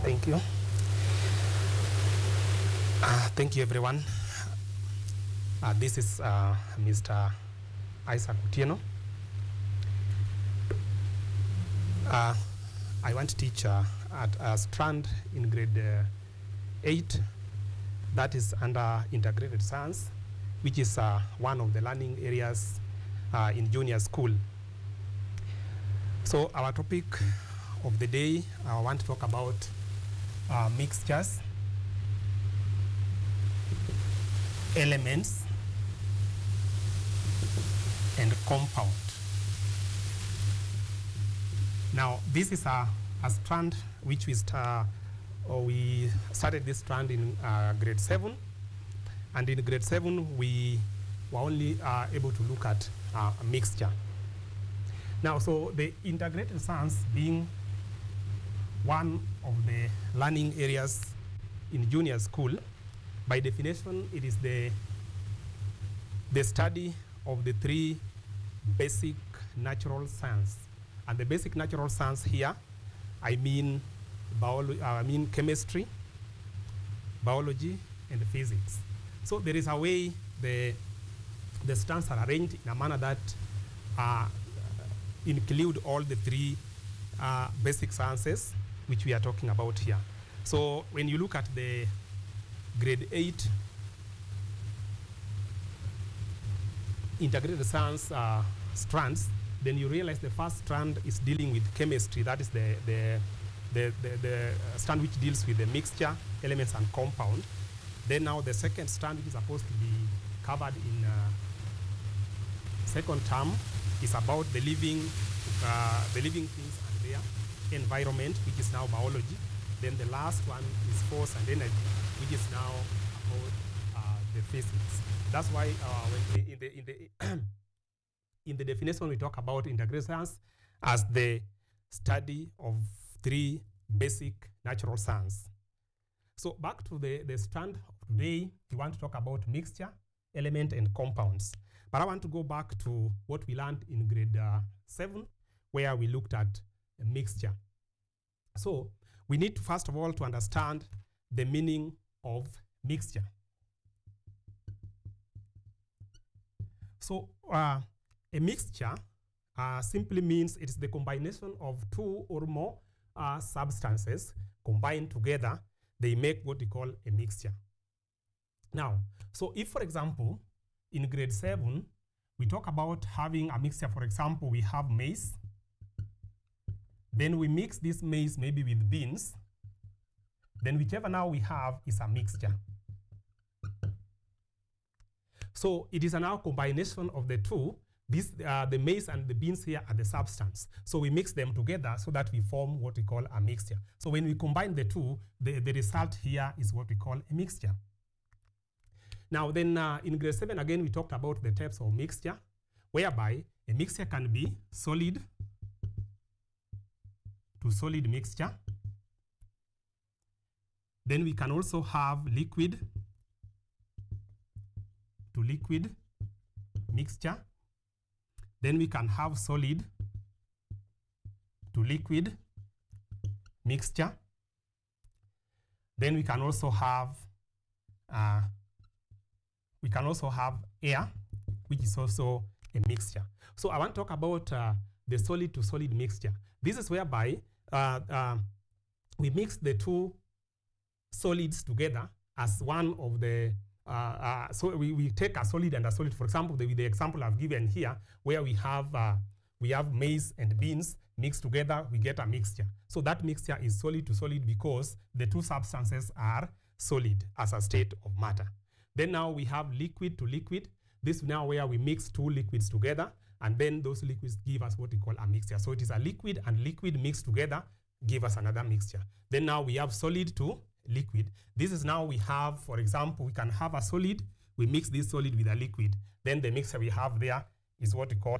Thank you. Thank you, everyone. This is Mr. ISSAC OTIENO. I want to teach at a strand in grade 8 that is under integrated science, which is one of the learning areas in junior school. So our topic of the day, I want to talk about mixtures, elements, and compound. Now, this is a strand which we started this strand in grade 7, and in grade 7 we were only able to look at a mixture. Now, so the integrated science being one of the learning areas in junior school, by definition, it is the study of the 3 basic natural science. And the basic natural science here, I mean chemistry, biology, and physics. So there is a way the strands are arranged in a manner that include all the 3 basic sciences which we are talking about here. So when you look at the grade 8 integrated science strands, then you realize the first strand is dealing with chemistry. That is the strand which deals with the mixture, elements, and compound. Then now the second strand, which is supposed to be covered in second term, is about the living things and their environment, which is now biology. Then the last one is force and energy, which is now about the physics. That's why when in the definition we talk about integrated science as the study of 3 basic natural science. So back to the strand of today, we want to talk about mixture, element, and compounds. But I want to go back to what we learned in grade 7, where we looked at a mixture. So we need to, first of all, to understand the meaning of mixture. So a mixture simply means it's the combination of 2 or more substances combined together. They make what we call a mixture. Now, so if, for example, in grade 7, we talk about having a mixture, for example, we have maize. Then we mix this maize maybe with beans. Then whichever now we have is a mixture. So it is a now combination of the 2. The maize and the beans here are the substance. So we mix them together so that we form what we call a mixture. So when we combine the 2, the result here is what we call a mixture. Now then in grade 7, again, we talked about the types of mixture, whereby a mixture can be solid to solid mixture. Then we can also have liquid to liquid mixture. Then we can have solid to liquid mixture. Then we can also have air, which is also a mixture. So I want to talk about the solid to solid mixture. This is whereby we mix the 2 solids together as one of the so we take a solid and a solid. For example, the example I've given here, where we have maize and beans mixed together, we get a mixture. So that mixture is solid to solid because the 2 substances are solid as a state of matter. Then now we have liquid to liquid. This is now where we mix 2 liquids together, and then those liquids give us what we call a mixture. So it is a liquid and liquid mixed together give us another mixture. Then now we have solid to liquid. This is now we have, for example, we can have a solid, we mix this solid with a liquid. Then the mixture we have there is what we call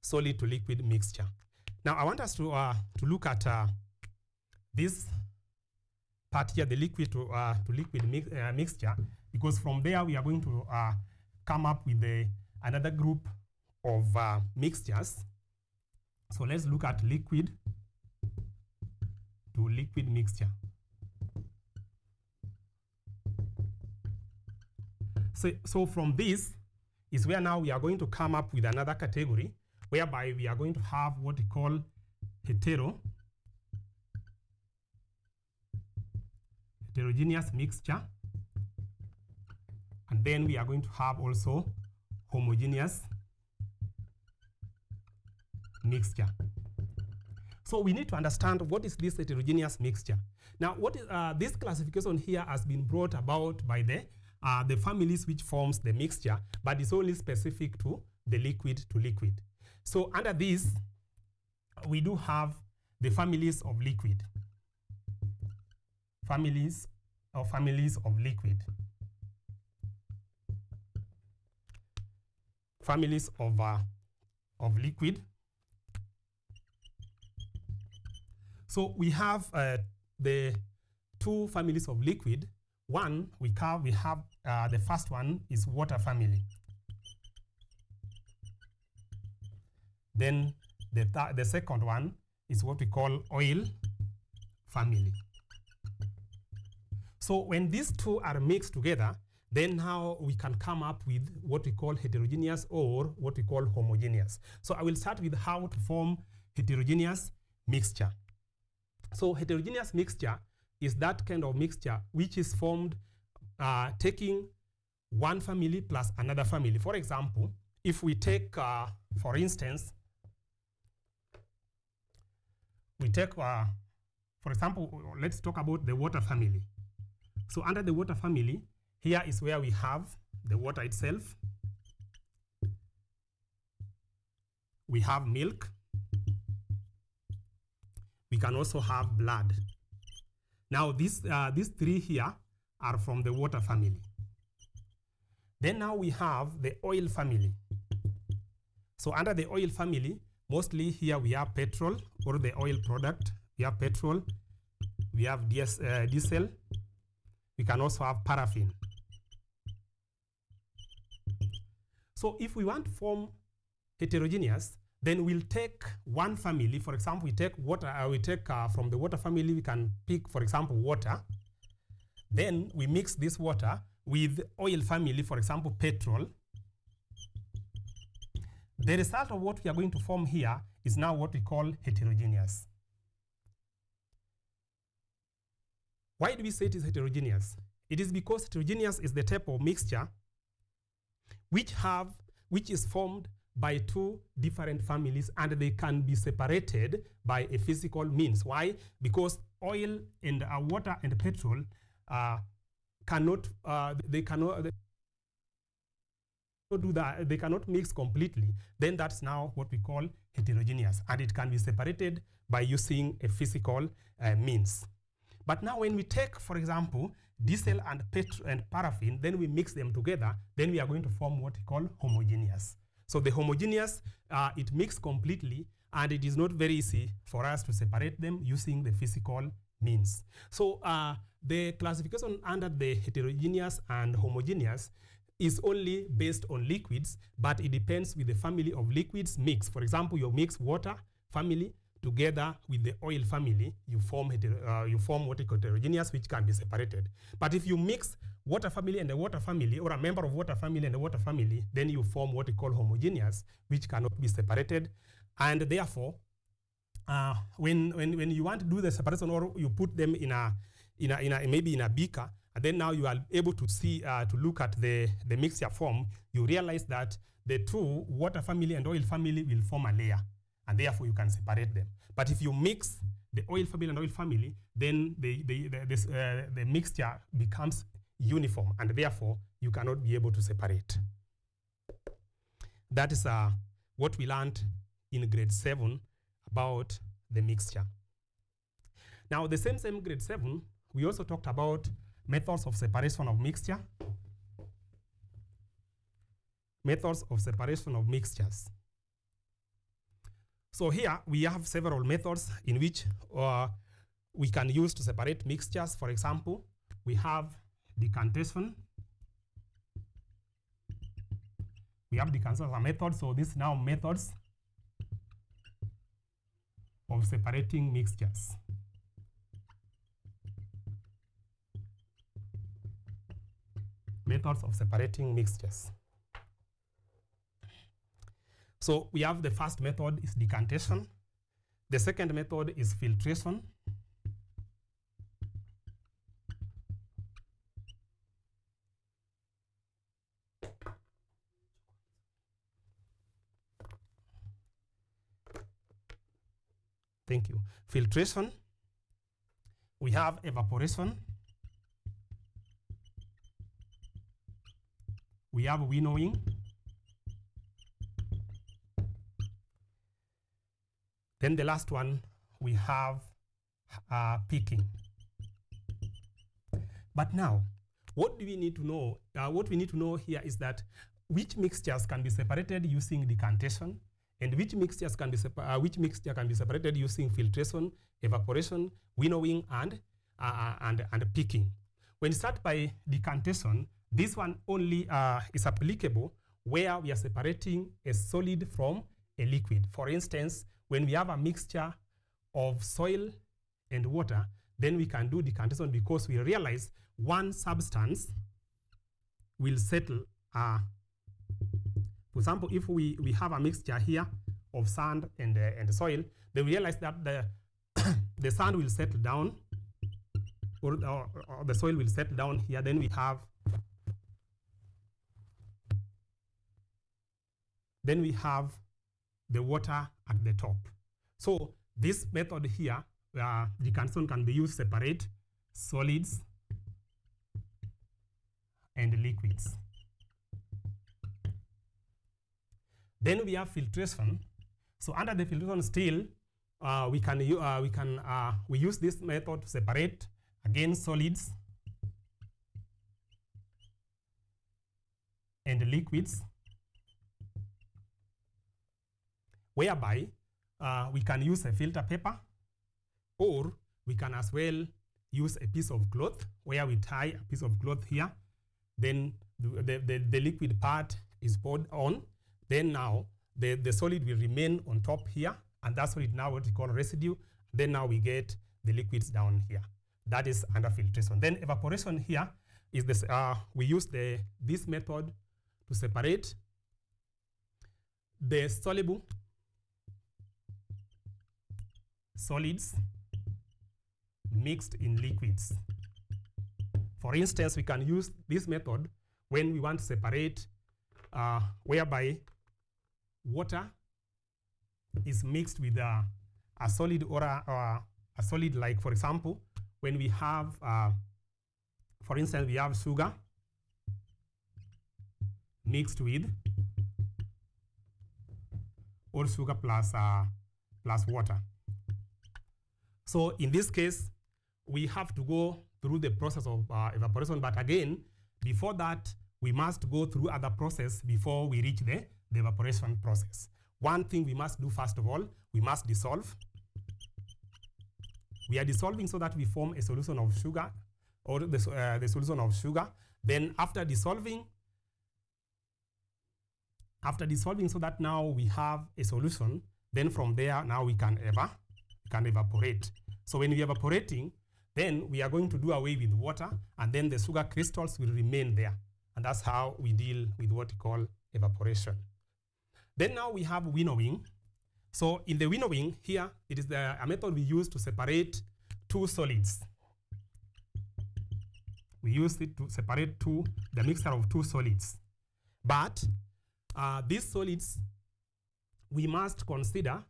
solid to liquid mixture. Now I want us to look at this part here, the liquid to liquid mixture, because from there we are going to come up with another group of mixtures. So let's look at liquid to to liquid mixture. So from this is where now we are going to come up with another category whereby we are going to have what we call heterogeneous mixture, and then we are going to have also homogeneous mixture. So we need to understand what is this heterogeneous mixture. Now, what is this classification here has been brought about by the families which forms the mixture, but it's only specific to the liquid to liquid. So under this, we do have the families of liquid. Families of liquid. Families of liquid. So we have the two families of liquid. One, we have the first one is water family. Then the second one is what we call oil family. So when these two are mixed together, then now we can come up with what we call heterogeneous or what we call homogeneous. So I will start with how to form heterogeneous mixture. So heterogeneous mixture is that kind of mixture which is formed taking one family plus another family. For example, if we take, for instance, for example, let's talk about the water family. So under the water family, here is where we have the water itself. We have milk. We can also have blood. Now these three here are from the water family. Then now we have the oil family. So under the oil family, mostly here we have petrol or the oil product. We have petrol, we have diesel, we can also have paraffin. So if we want to form heterogeneous, then we'll take one family. For example, we take water. From the water family, we can pick, for example, water. Then we mix this water with oil family, for example, petrol. The result of what we are going to form here is now what we call heterogeneous. Why do we say it is heterogeneous? It is because heterogeneous is the type of mixture which is formed by two different families, and they can be separated by a physical means. Why? Because oil and water and petrol cannot do that. They cannot mix completely. Then that's now what we call heterogeneous, and it can be separated by using a physical means. But now when we take, for example, diesel and petrol and paraffin, then we mix them together, then we are going to form what we call homogeneous. So the homogeneous, it mixes completely, and it is not very easy for us to separate them using the physical means. So the classification under the heterogeneous and homogeneous is only based on liquids, but it depends with the family of liquids mixed. For example, you mix water family together with the oil family, you form what is heterogeneous, which can be separated. But if you mix water family and the water family, or a member of water family and the water family, then you form what we call homogeneous, which cannot be separated. And therefore, when you want to do the separation, or you put them maybe in a beaker, and then now you are able to see to look at the mixture form, you realize that the two water family and oil family will form a layer, and therefore you can separate them. But if you mix the oil family and oil family, then the mixture becomes uniform, and therefore you cannot be able to separate. That is what we learned in grade 7 about the mixture. Now the same grade 7, we also talked about methods of separation of mixture. Methods of separation of mixtures. So here we have several methods in which we can use to separate mixtures. For example, we have decantation. We have decantation as a method. So this is now methods of separating mixtures. methods of separating mixtures. So we have the first method is decantation. The second method is filtration. Thank you. Filtration. We have evaporation. We have winnowing. Then the last one, we have picking. But now, what do we need to know? What we need to know here is that which mixtures can be separated using decantation, and which mixtures can be which mixture can be separated using filtration, evaporation, winnowing, and picking. When you start by decantation, this one only is applicable where we are separating a solid from a liquid. For instance, when we have a mixture of soil and water, then we can do decantation because we realize one substance will settle. For example, if we have a mixture here of sand and soil, then we realize that the sand will settle down, or the soil will settle down here. Then we have the water at the top. So this method here, decantation can be used to separate solids and liquids. Then we have filtration. So under the filtration still, we use this method to separate again solids and liquids, whereby we can use a filter paper, or we can as well use a piece of cloth where we tie a piece of cloth here. Then the liquid part is poured on. Then now the solid will remain on top here, and that's what we call residue. Then now we get the liquids down here. That is under filtration. Then evaporation here is this. We use this method to separate the soluble solids mixed in liquids. For instance, we can use this method when we want to separate whereby water is mixed with a solid or a solid, like for example, when we have, for instance, we have sugar mixed with, or sugar plus water. So in this case, we have to go through the process of evaporation. But again, before that, we must go through other process before we reach the evaporation process. One thing we must do first of all, we must dissolve. We are dissolving so that we form a solution of sugar, or the solution of sugar. Then after dissolving so that now we have a solution, then from there now we can evaporate. So when we are evaporating, then we are going to do away with water, and then the sugar crystals will remain there. And that's how we deal with what we call evaporation. Then now we have winnowing. So in the winnowing here, it is a method we use to separate two solids. We use it to separate the mixture of two solids. But these solids, we must consider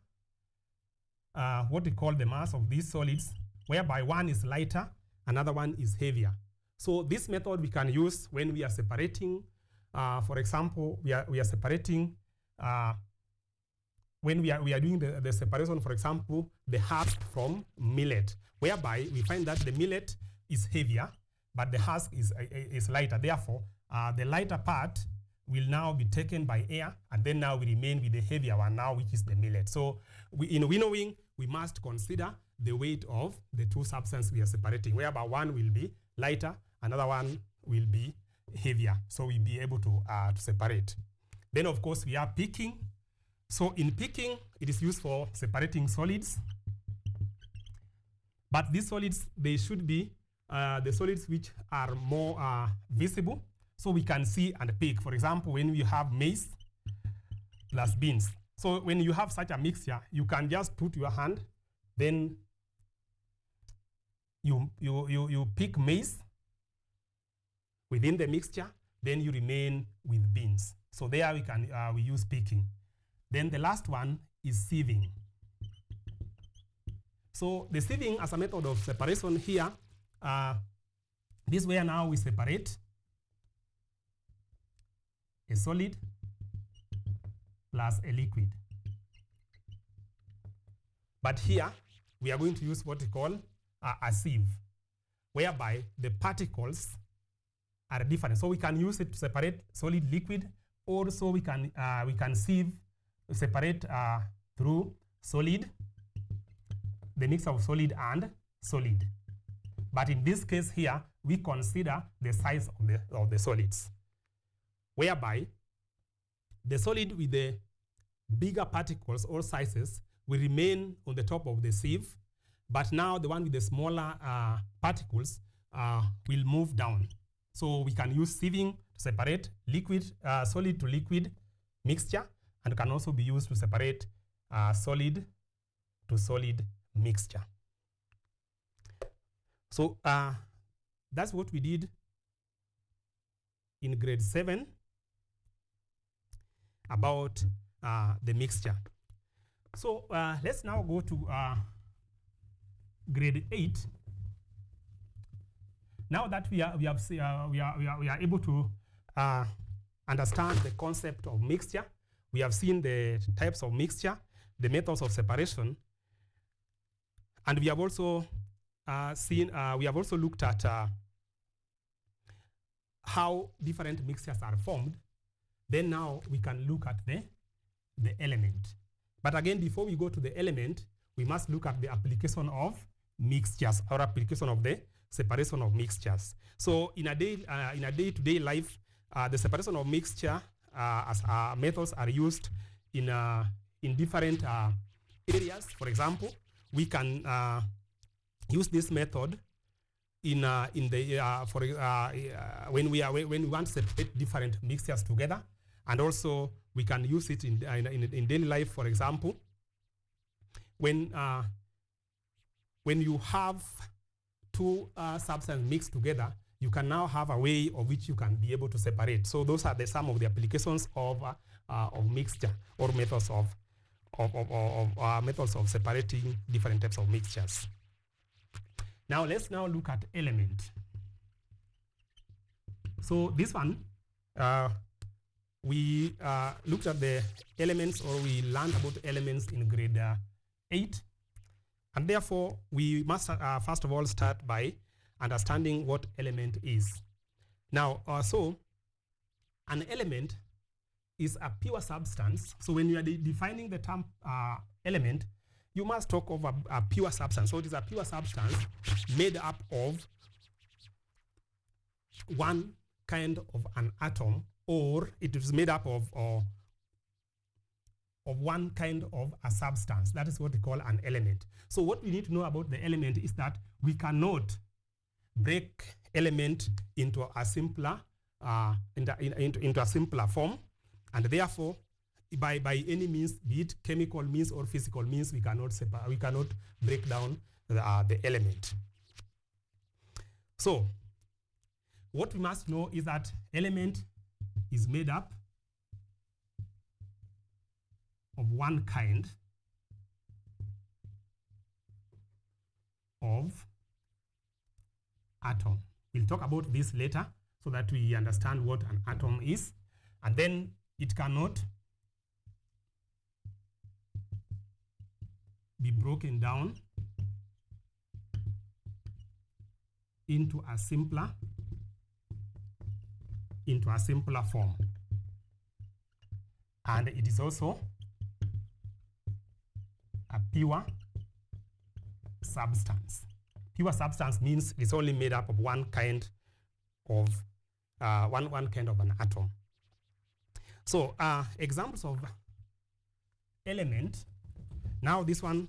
what we call the mass of these solids, whereby one is lighter, another one is heavier. So this method we can use when we are separating, for example, we are separating, when we are doing the separation, for example, the husk from millet, whereby we find that the millet is heavier, but the husk is lighter. Therefore, the lighter part will now be taken by air, and then now we remain with the heavier one now, which is the millet. So in winnowing, we must consider the weight of the two substances we are separating, whereby one will be lighter, another one will be heavier. So we'll be able to separate. Then, of course, we are picking. So in picking, it is used for separating solids. But these solids, they should be the solids which are more visible. So we can see and pick. For example, when we have maize plus beans. So when you have such a mixture, you can just put your hand, then you pick maize within the mixture, then you remain with beans. So there we use picking. Then the last one is sieving. So the sieving as a method of separation here, this way now we separate a solid plus a liquid. But here we are going to use what we call a sieve, whereby the particles are different. So we can use it to separate solid liquid, or so we can sieve, separate through solid, the mix of solid and solid. But in this case here, we consider the size of the solids, whereby the solid with the bigger particles or sizes will remain on the top of the sieve, but now the one with the smaller particles will move down. So we can use sieving to separate liquid, solid to liquid mixture, and can also be used to separate solid to solid mixture. So that's what we did in grade 7 about the mixture. So let's now go to grade 8. Now that we are able to understand the concept of mixture, we have seen the types of mixture, the methods of separation, and we have also looked at how different mixtures are formed. Then now we can look at the element. But again, before we go to the element, we must look at the application of mixtures, or application of the separation of mixtures. So in a day-to-day life, the separation of mixture as methods are used in different areas. For example, we can use this method when we want to separate different mixtures together, and also we can use it in daily life. For example, when you have two substances mixed together, you can now have a way of which you can be able to separate. So those are some of the applications of mixture, or methods of separating different types of mixtures. Now let's look at element. So this one, we looked at the elements, or we learned about elements in grade 8. And therefore, we must first of all start by understanding what element is. Now, so an element is a pure substance. So when you are defining the term element, you must talk of a pure substance. So it is a pure substance made up of one kind of an atom, or it is made up of one kind of a substance. That is what we call an element. So what we need to know about the element is that we cannot break element into a simpler into a simpler form, and therefore by any means, be it chemical means or physical means, we cannot break down the element. So what we must know is that element is made up of one kind of atom. We'll talk about this later so that we understand what an atom is, and then it cannot be broken down into a simpler form. And it is also a pure substance. Pure substance means it's only made up of one kind of one kind of an atom. So examples of element. Now this one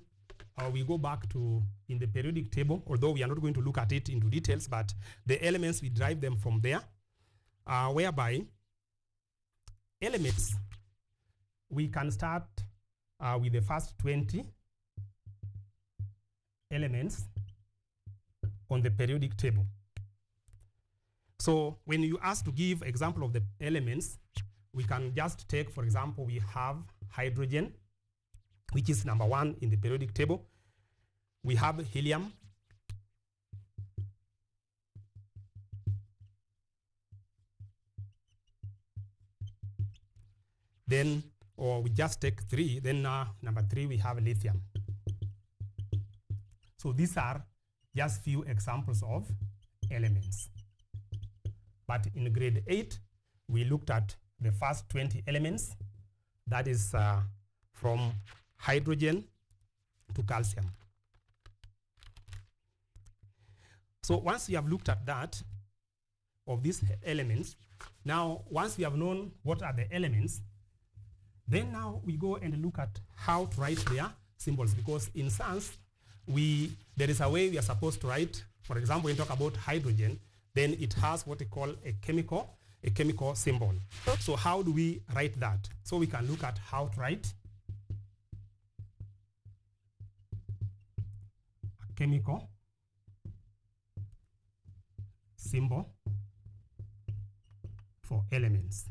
we go back to in the periodic table, although we are not going to look at it into details, but the elements, we derive them from there. whereby elements, we can start with the first 20 elements on the periodic table. So when you ask to give example of the elements, we can just take, for example, we have hydrogen, which is number 1 in the periodic table. We have helium. Then, or we just take 3, then number 3 we have lithium. So these are just few examples of elements. But in grade 8, we looked at the first 20 elements, that is from hydrogen to calcium. So once we have looked at that, of these elements, now once we have known what are the elements, then now we go and look at how to write their symbols, because in science, there is a way we are supposed to write. For example, when we talk about hydrogen, then it has what we call a chemical symbol. So how do we write that? So we can look at how to write a chemical symbol for elements.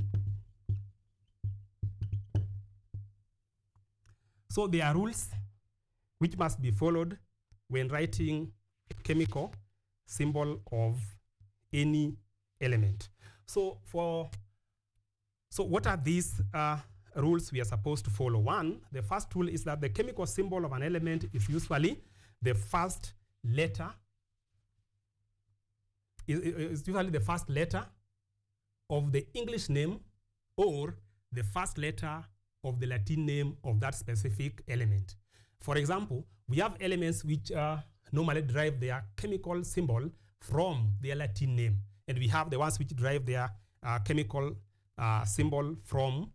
So there are rules which must be followed when writing a chemical symbol of any element. So what are these rules we are supposed to follow? One, the first rule is that the chemical symbol of an element is usually the first letter. Is usually the first letter of the English name or the first letter of the Latin name of that specific element. For example, we have elements which normally derive their chemical symbol from their Latin name, and we have the ones which derive their chemical symbol from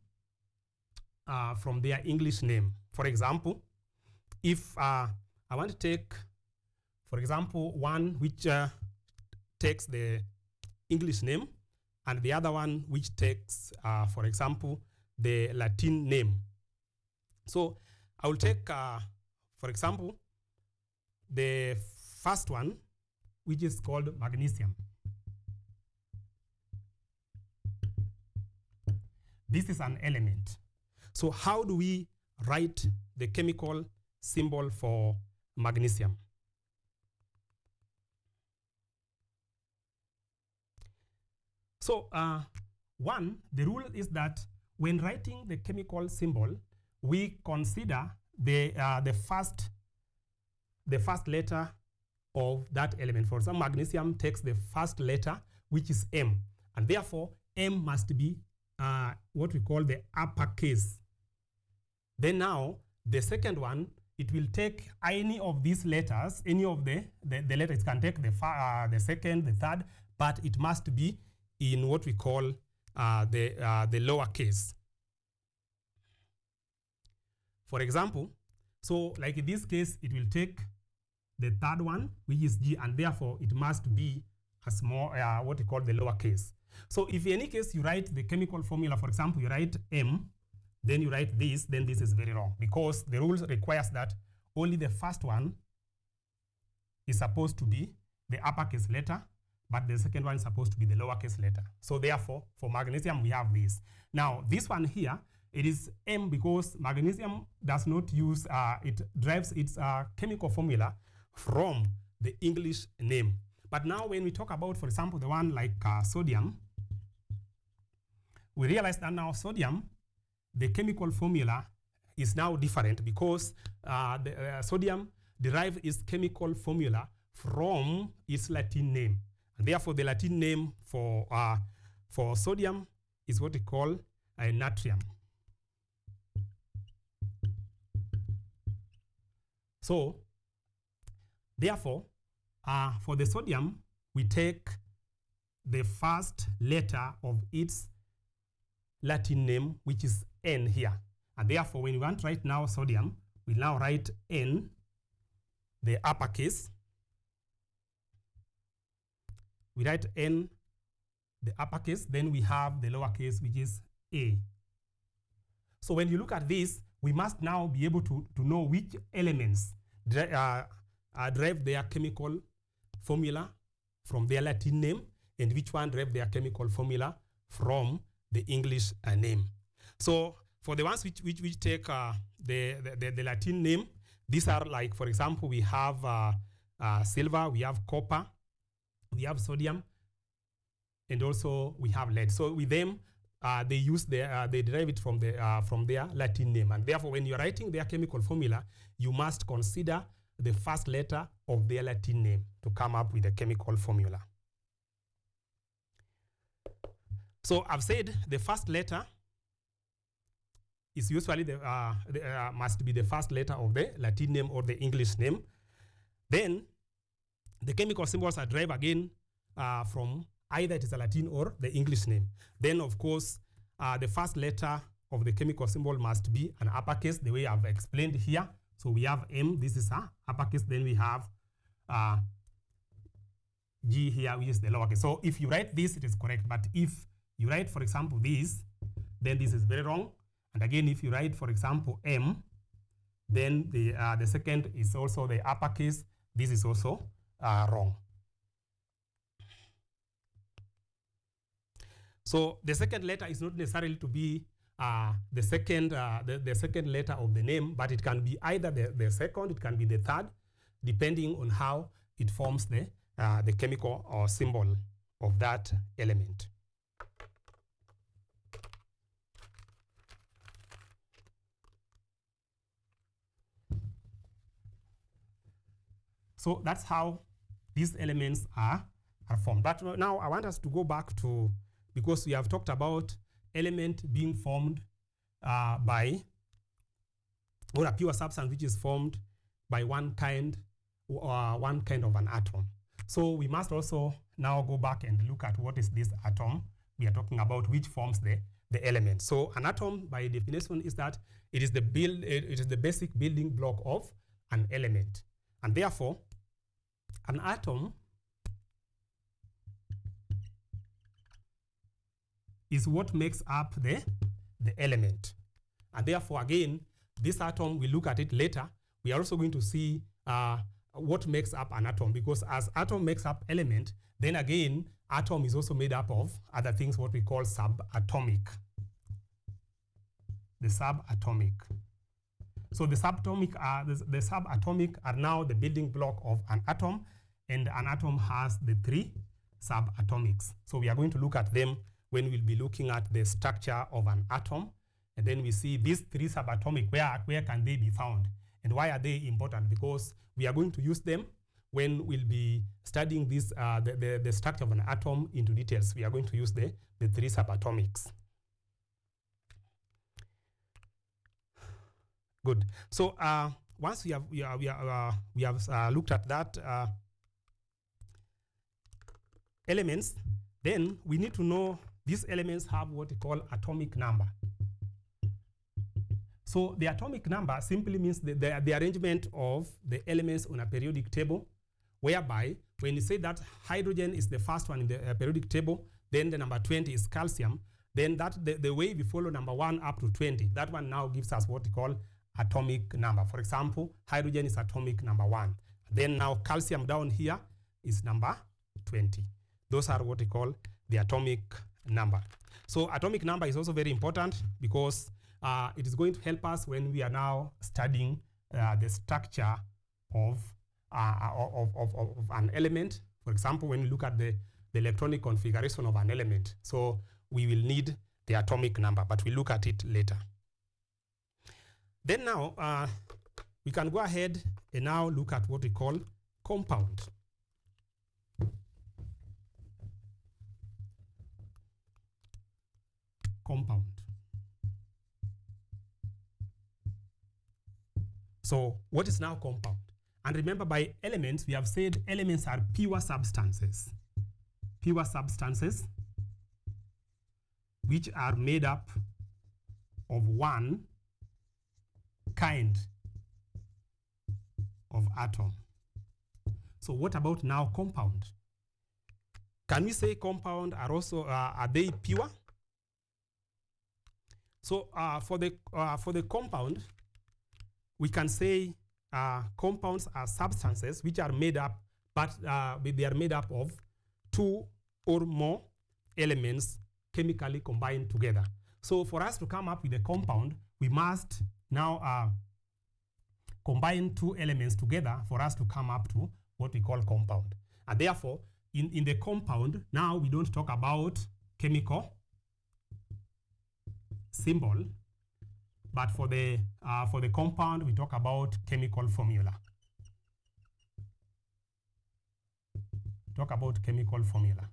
their English name. For example, if I want to take, for example, one which takes the English name and the other one which takes, for example, the Latin name. So I will take, for example, the first one, which is called magnesium. This is an element. So how do we write the chemical symbol for magnesium? So one, the rule is that when writing the chemical symbol, we consider the first letter of that element. For example, magnesium takes the first letter, which is M, and therefore M must be what we call the uppercase. Then now the second one, it will take any of these letters, any of the letters. It can take the second, the third, but it must be in what we call the lowercase. For example, so like in this case, it will take the third one, which is G, and therefore it must be a small, what we call the lowercase. So if in any case you write the chemical formula, for example, you write M, then you write this, then this is very wrong, because the rules requires that only the first one is supposed to be the uppercase letter, but the second one is supposed to be the lowercase letter. So therefore, for magnesium, we have this. Now, this one here, it is M because magnesium does not use, it derives its chemical formula from the English name. But now when we talk about, for example, the one like sodium, we realize that now sodium, the chemical formula is now different because sodium derives its chemical formula from its Latin name. And therefore, the Latin name for sodium is what we call natrium. So, therefore, for the sodium, we take the first letter of its Latin name, which is N here. And therefore, when we want to write now sodium, we now write N, the uppercase. We write N the uppercase, then we have the lowercase, which is A. So when you look at this, we must now be able to know which elements derive their chemical formula from their Latin name and which one derive their chemical formula from the English name. So for the ones which take the Latin name, these are like, for example, we have silver, we have copper, we have sodium, and also we have lead. So with them, they derive it from their Latin name, and therefore, when you're writing their chemical formula, you must consider the first letter of their Latin name to come up with a chemical formula. So I've said the first letter is usually must be the first letter of the Latin name or the English name. Then the chemical symbols are derived again from either it is a Latin or the English name. Then, of course, the first letter of the chemical symbol must be an uppercase, the way I've explained here. So we have M, this is a uppercase. Then we have G here, which is the lowercase. So if you write this, it is correct. But if you write, for example, this, then this is very wrong. And again, if you write, for example, M, then the second is also the uppercase. This is also wrong. So the second letter is not necessarily to be the second letter of the name, but it can be either the second, it can be the third, depending on how it forms the chemical or symbol of that element. So that's how these elements are formed. But now I want us to go back to, because we have talked about element being formed by, or a pure substance which is formed by one kind of an atom. So we must also now go back and look at what is this atom we are talking about, which forms the element. So an atom, by definition, is that it is the basic building block of an element, and therefore an atom is what makes up the element. And therefore, again, this atom, we look at it later. We are also going to see what makes up an atom, because as atom makes up element, then again, atom is also made up of other things, what we call subatomic. The subatomic. So the subatomic are now the building block of an atom, and an atom has the three subatomics. So we are going to look at them when we'll be looking at the structure of an atom. And then we see these three subatomic, where can they be found? And why are they important? Because we are going to use them when we'll be studying this, the structure of an atom into details. We are going to use the three subatomics. Good. So once we have looked at that elements, then we need to know these elements have what we call atomic number. So the atomic number simply means the arrangement of the elements on a periodic table, whereby when you say that hydrogen is the first one in the periodic table, then the number 20 is calcium, then that the way we follow number 1 up to 20, that one now gives us what we call atomic number. For example, hydrogen is atomic number 1. Then now calcium down here is number 20. Those are what we call the atomic number. So atomic number is also very important because it is going to help us when we are now studying the structure of an element. For example, when we look at the electronic configuration of an element. So we will need the atomic number, but we'll look at it later. Then now, we can go ahead and now look at what we call compound. Compound. So what is now compound? And remember, by elements, we have said elements are pure substances. Pure substances which are made up of one kind of atom. So what about now compound? Can we say compound are also are they pure? So for the compound, we can say compounds are substances which are made up, but they are made up of two or more elements chemically combined together. So for us to come up with a compound, we must now combine two elements together for us to come up to what we call compound. And therefore, in the compound, now we don't talk about chemical symbol, but for the compound, we talk about chemical formula. Talk about chemical formula.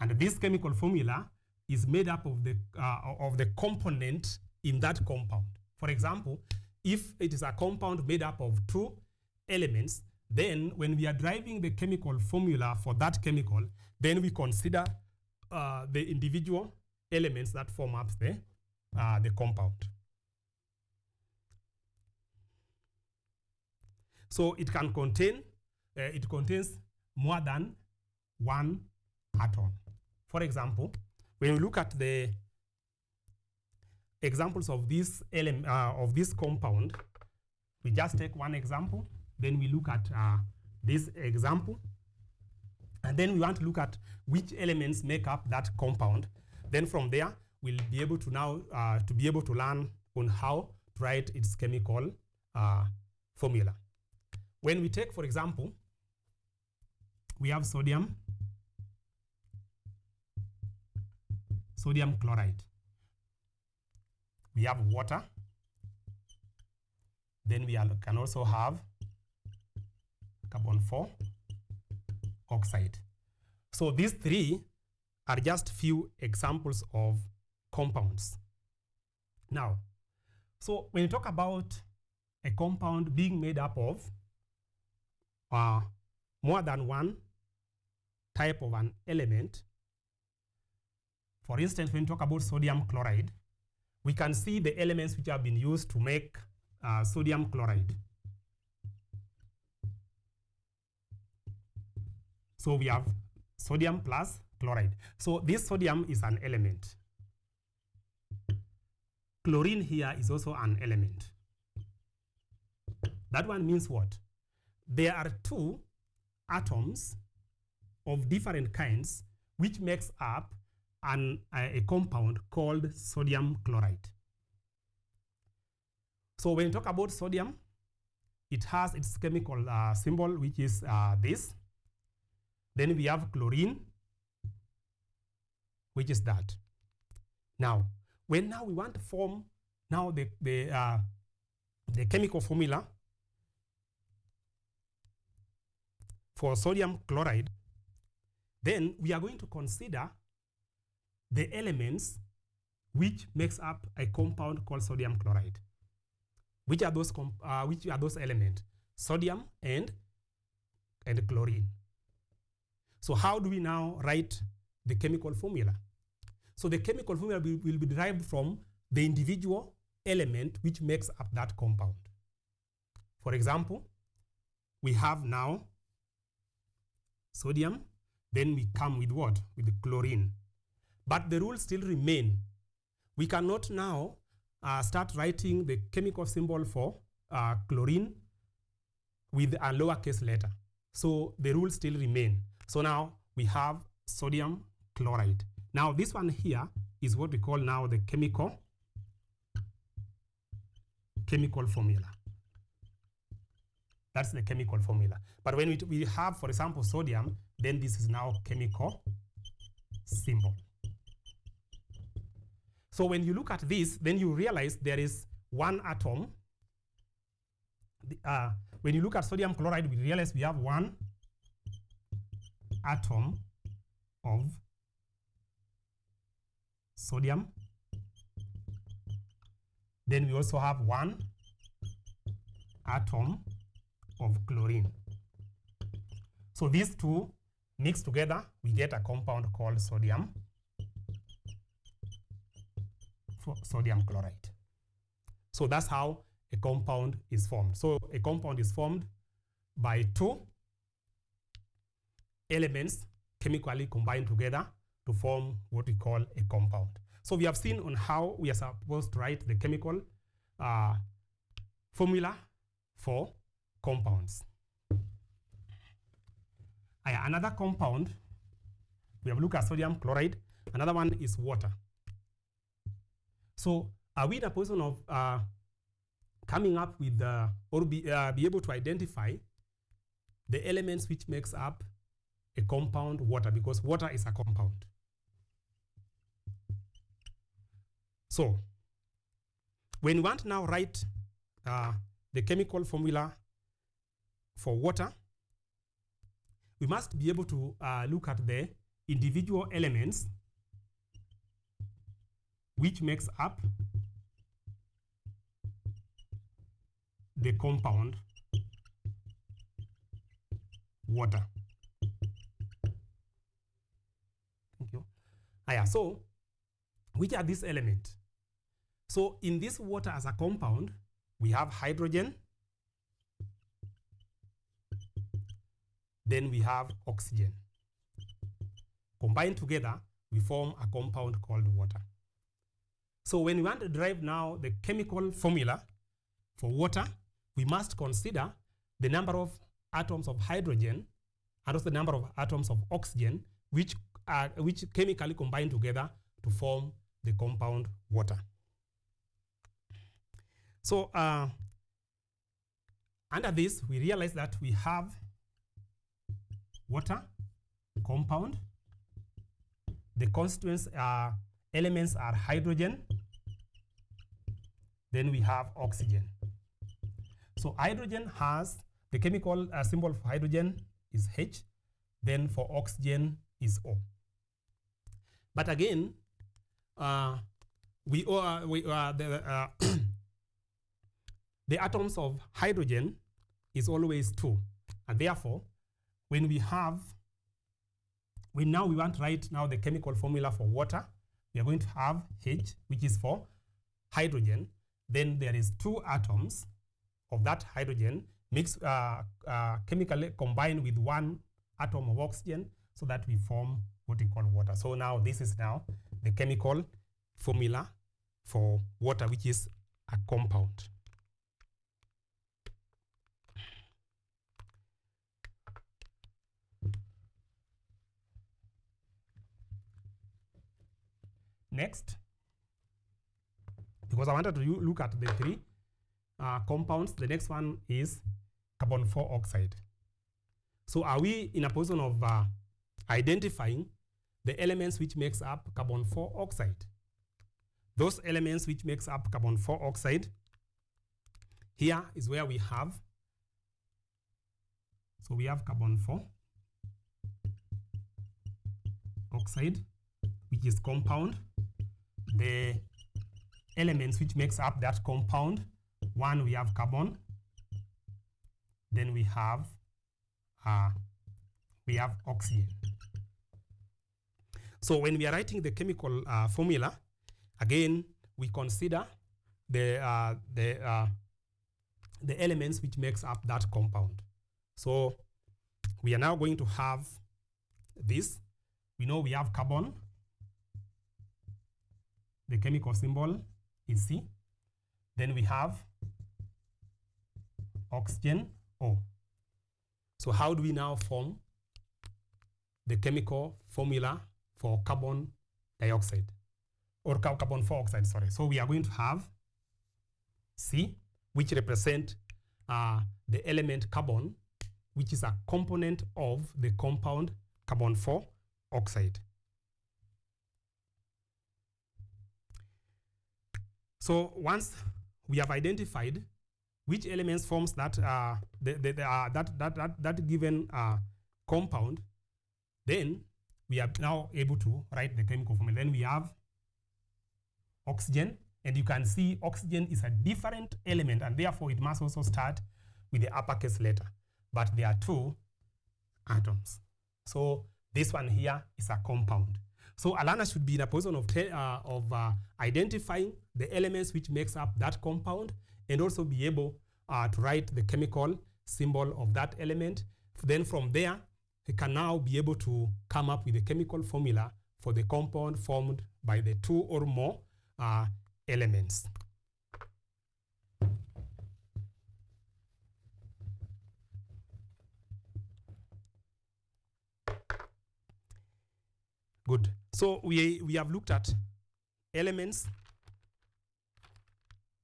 And this chemical formula is made up of the component in that compound. For example, if it is a compound made up of two elements, then when we are deriving the chemical formula for that chemical, then we consider the individual elements that form up the compound. So it can contain, it contains more than one atom. For example, when we look at the examples of this compound, we just take one example, then we look at this example, and then we want to look at which elements make up that compound. Then from there, we'll be able to now learn on how to write its chemical formula. When we take, for example, we have sodium chloride. We have water. Then we can also have carbon 4 oxide. So these three are just few examples of compounds. Now, so when you talk about a compound being made up of more than one type of an element, for instance, when you talk about sodium chloride, we can see the elements which have been used to make sodium chloride. So we have sodium plus chloride. So this sodium is an element. Chlorine here is also an element. That one means what? There are two atoms of different kinds which makes up a compound called sodium chloride. So when you talk about sodium, it has its chemical symbol, which is this. Then we have chlorine, which is that. Now, when we want to form now the chemical formula for sodium chloride, then we are going to consider the elements which makes up a compound called sodium chloride. Which are those elements? Sodium and chlorine. So how do we now write the chemical formula? So the chemical formula will be derived from the individual element which makes up that compound. For example, we have now sodium, then we come with what? With the chlorine. But the rules still remain. We cannot now start writing the chemical symbol for chlorine with a lowercase letter. So the rules still remain. So now we have sodium chloride. Now this one here is what we call now the chemical formula. That's the chemical formula. But when we have, for example, sodium, then this is now chemical symbol. So when you look at this, then you realize there is one atom. When you look at sodium chloride, we realize we have one atom of sodium. Then we also have one atom of chlorine. So these two mixed together, we get a compound called sodium chloride. So that's how a compound is formed. So a compound is formed by two elements chemically combine together to form what we call a compound. So we have seen on how we are supposed to write the chemical formula for compounds. Another compound, we have looked at sodium chloride. Another one is water. So are we in a position of coming up with or be able to identify the elements which makes up a compound water, because water is a compound. So when we want to now write the chemical formula for water, we must be able to look at the individual elements which makes up the compound water. Thank you. So which are these elements? So in this water as a compound, we have hydrogen, then we have oxygen. Combined together, we form a compound called water. So when we want to derive now the chemical formula for water, we must consider the number of atoms of hydrogen and also the number of atoms of oxygen which chemically combine together to form the compound water. So under this, we realize that we have water compound. The constituents elements are hydrogen. Then we have oxygen. So hydrogen has the chemical symbol for hydrogen is H. Then for oxygen is O. But again, the atoms of hydrogen is always 2. And therefore, when we want to write now the chemical formula for water, we are going to have H, which is for hydrogen. Then there is 2 atoms of that hydrogen mixed chemically combined with 1 atom of oxygen so that we form what we call water. So now this is now the chemical formula for water, which is a compound. Next, because I wanted to look at the 3 compounds, the next one is carbon 4 oxide. So are we in a position of identifying the elements which makes up carbon 4 oxide? Those elements which makes up carbon 4 oxide, here is where we have, so we have carbon 4 oxide, which is compound. The elements which makes up that compound, one, we have carbon, then we have oxygen. So when we are writing the chemical formula, again we consider the elements which makes up that compound. So we are now going to have this. We know we have carbon. The chemical symbol is C. Then we have oxygen, O. So how do we now form the chemical formula for carbon dioxide? Or carbon 4 oxide, sorry. So we are going to have C, which represent the element carbon, which is a component of the compound carbon 4 oxide. So once we have identified which elements forms that that given compound, then we are now able to write the chemical formula. Then we have oxygen, and you can see oxygen is a different element, and therefore it must also start with the uppercase letter. But there are 2 atoms. So this one here is a compound. So a learner should be in a position of identifying the elements which makes up that compound, and also be able to write the chemical symbol of that element. Then from there, can now be able to come up with a chemical formula for the compound formed by the two or more elements. Good. So we have looked at elements.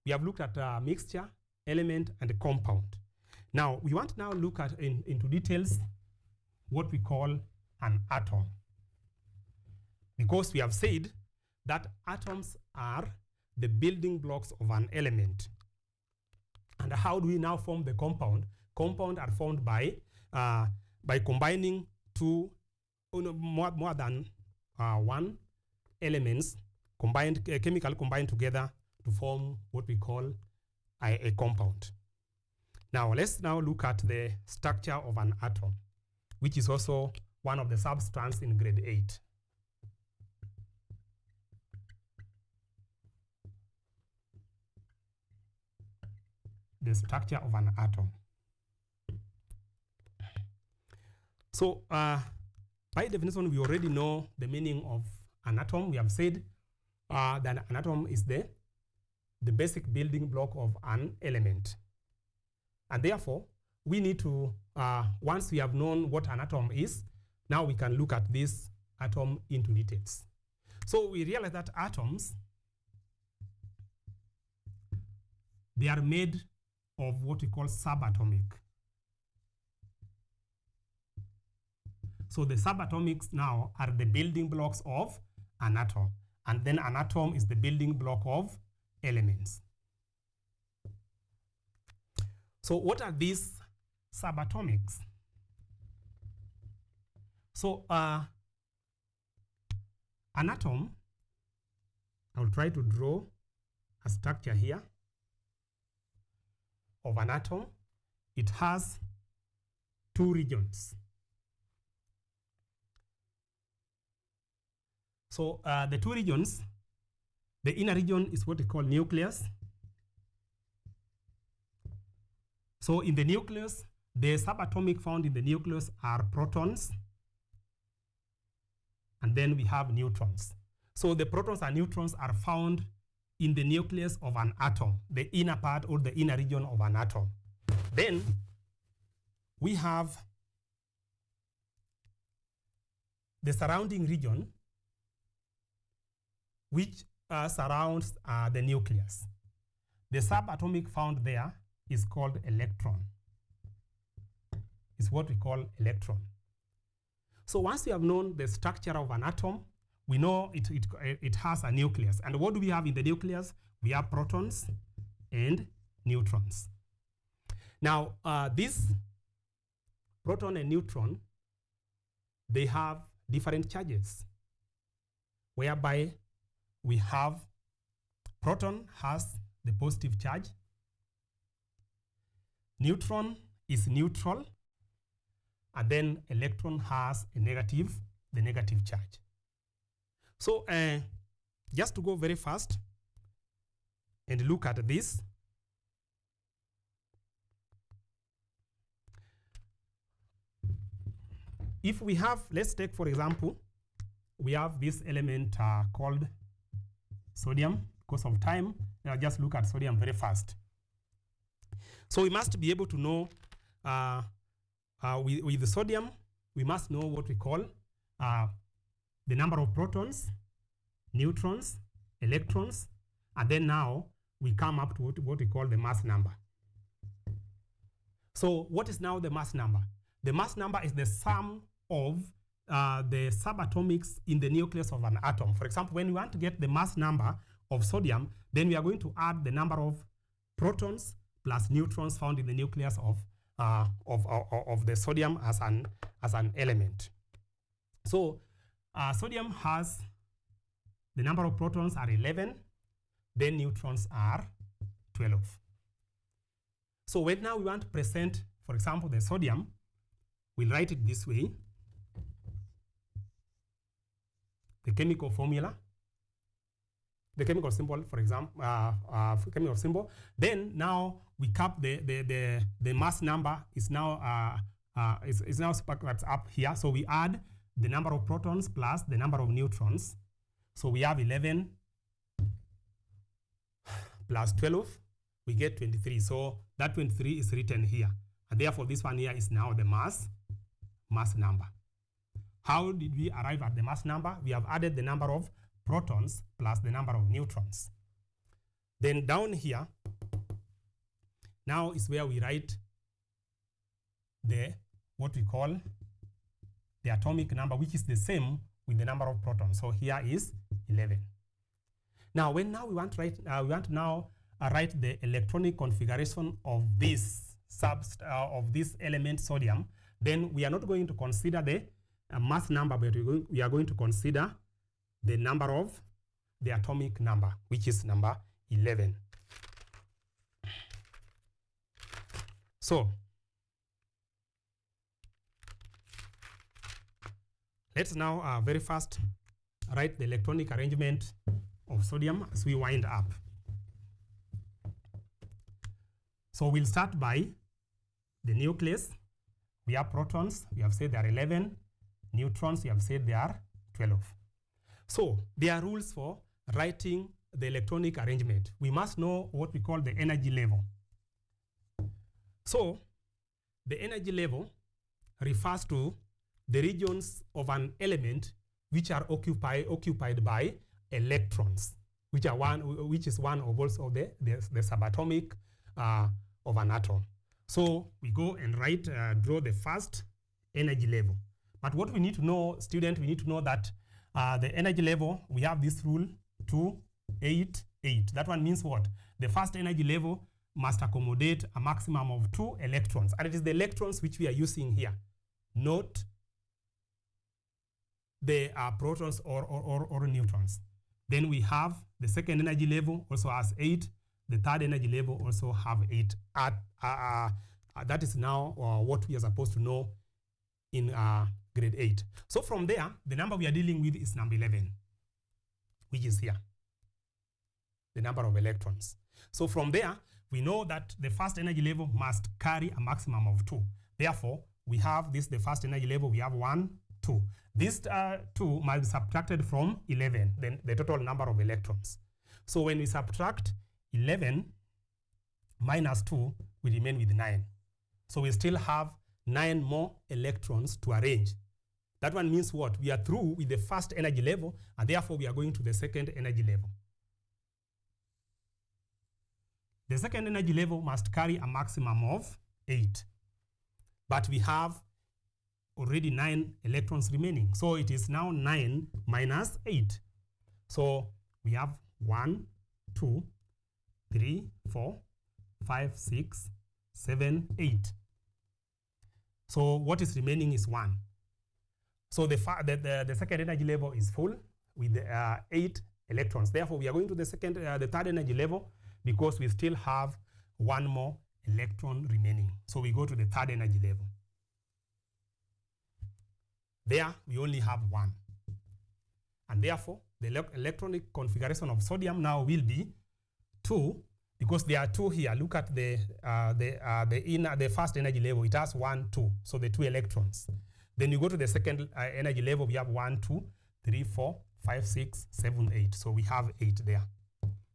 We have looked at mixture, element, and a compound. Now, we want to now look at into details what we call an atom. Because we have said that atoms are the building blocks of an element. And how do we now form the compound? Compound are formed by combining two, more than one elements combined, chemical combined together to form what we call a compound. Now, let's now look at the structure of an atom, which is also one of the substance in grade 8. The structure of an atom. So, by definition, we already know the meaning of an atom. We have said that an atom is the basic building block of an element. And therefore, we need to, once we have known what an atom is, now we can look at this atom into details. So we realize that atoms, they are made of what we call subatomic. So the subatomics now are the building blocks of an atom. And then an atom is the building block of elements. So what are these subatomics? So an atom, I'll try to draw a structure here of an atom. It has two regions. So the two regions, the inner region is what we call nucleus. So in the nucleus, the subatomic found in the nucleus are protons, and then we have neutrons. So the protons and neutrons are found in the nucleus of an atom, the inner part or the inner region of an atom. Then we have the surrounding region, which surrounds the nucleus. The subatomic found there is called electron. It's what we call electron. So once we have known the structure of an atom, we know it has a nucleus. And what do we have in the nucleus? We have protons and neutrons. Now, this proton and neutron, they have different charges, whereby we have proton has the positive charge, neutron is neutral, and then electron has the negative charge. So just to go very fast and look at this. If we have, let's take for example, we have this element called sodium. Because of time, I'll just look at sodium very fast. So we must be able to know, with the sodium, we must know what we call the number of protons, neutrons, electrons, and then now we come up to what we call the mass number. So what is now the mass number? The mass number is the sum of the subatomics in the nucleus of an atom. For example, when we want to get the mass number of sodium, then we are going to add the number of protons plus neutrons found in the nucleus of the sodium as an element. So sodium has the number of protons are 11, then neutrons are 12. So when now we want to present, for example, the sodium, we'll write it this way. The chemical formula, the chemical symbol, for example, chemical symbol. Then now we cap the mass number is now it's now superscribed up here. So we add the number of protons plus the number of neutrons. So we have 11 plus 12, we get 23. So that 23 is written here. And therefore, this one here is now the mass number. How did we arrive at the mass number? We have added the number of protons plus the number of neutrons. Then down here, now is where we write what we call the atomic number, which is the same with the number of protons. So here is 11. Now, we want to write the electronic configuration of this element sodium. Then we are not going to consider the mass number, but we are going to consider the number of the atomic number, which is number 11. So let's now very fast write the electronic arrangement of sodium as we wind up. So we'll start by the nucleus. We have protons, we have said there are 11. Neutrons, we have said there are 12. So there are rules for writing the electronic arrangement. We must know what we call the energy level. So the energy level refers to the regions of an element which are occupied by electrons, which is one of also the subatomic of an atom. So we go and draw the first energy level. But what we need to know, student, we need to know that the energy level, we have this rule 288. That one means what? The first energy level must accommodate a maximum of 2 electrons. And it is the electrons which we are using here, not the protons or neutrons. Then we have the second energy level also has 8. The third energy level also have 8. That is now what we are supposed to know in grade 8. So from there, the number we are dealing with is number 11, which is here, the number of electrons. So from there, we know that the first energy level must carry a maximum of 2. Therefore, we have this, the first energy level, we have 1, 2. This 2 must be subtracted from 11, then the total number of electrons. So when we subtract 11 minus 2, we remain with 9. So we still have 9 more electrons to arrange. That one means what? We are through with the first energy level, and therefore we are going to the second energy level. The second energy level must carry a maximum of 8. But we have already 9 electrons remaining. So it is now 9 minus 8. So we have 1, 2, 3, 4, 5, 6, 7, 8. So what is remaining is 1. So the second energy level is full with 8 electrons. Therefore, we are going to the third energy level because we still have 1 more electron remaining. So we go to the third energy level. There, we only have 1. And therefore, the electronic configuration of sodium now will be 2, because there are 2 here. Look at the first energy level. It has 1, 2. So the 2 electrons. Then you go to the second energy level. We have 1, 2, 3, 4, 5, 6, 7, 8. So we have 8 there.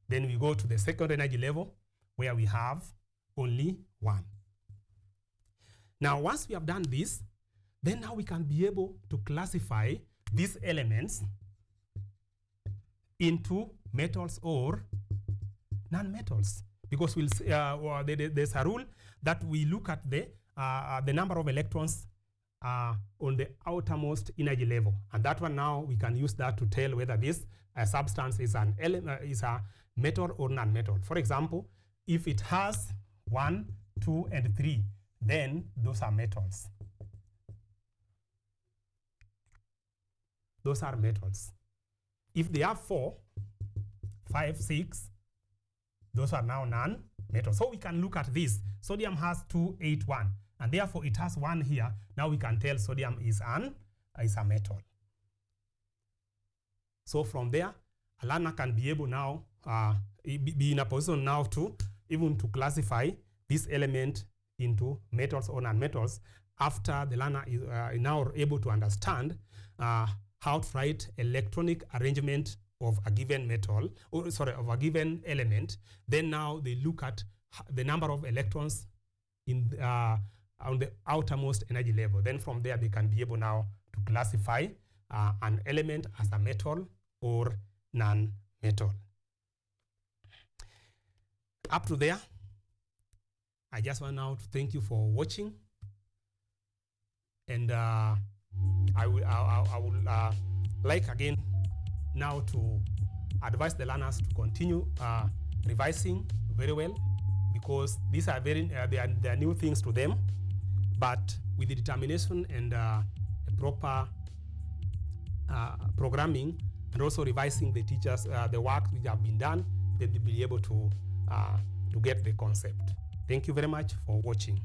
Then we go to the second energy level where we have only 1. Now, once we have done this, then now we can be able to classify these elements into metals or non-metals, because we'll there's a rule that we look at the number of electrons on the outermost energy level, and that one now we can use that to tell whether this substance is an element, is a metal or non-metal. For example, if it has 1, 2, and 3, then those are metals. Those are metals. If they have 4, 5, 6, those are now non-metals. So we can look at this. Sodium has 2, 8, 1, and therefore it has 1 here. Now we can tell sodium is a metal. So from there, a learner can be able now be in a position now to even to classify this element into metals or non-metals after the learner is now able to understand how to write electronic arrangement of a given metal, or sorry, of a given element, then now they look at the number of electrons in on the outermost energy level. Then from there, they can be able now to classify an element as a metal or non-metal. Up to there, I just want now to thank you for watching, and I would like again now to advise the learners to continue revising very well, because these are they are new things to them, but with the determination and a proper programming, and also revising the teachers the work which have been done, they'll be able to get the concept. Thank you very much for watching.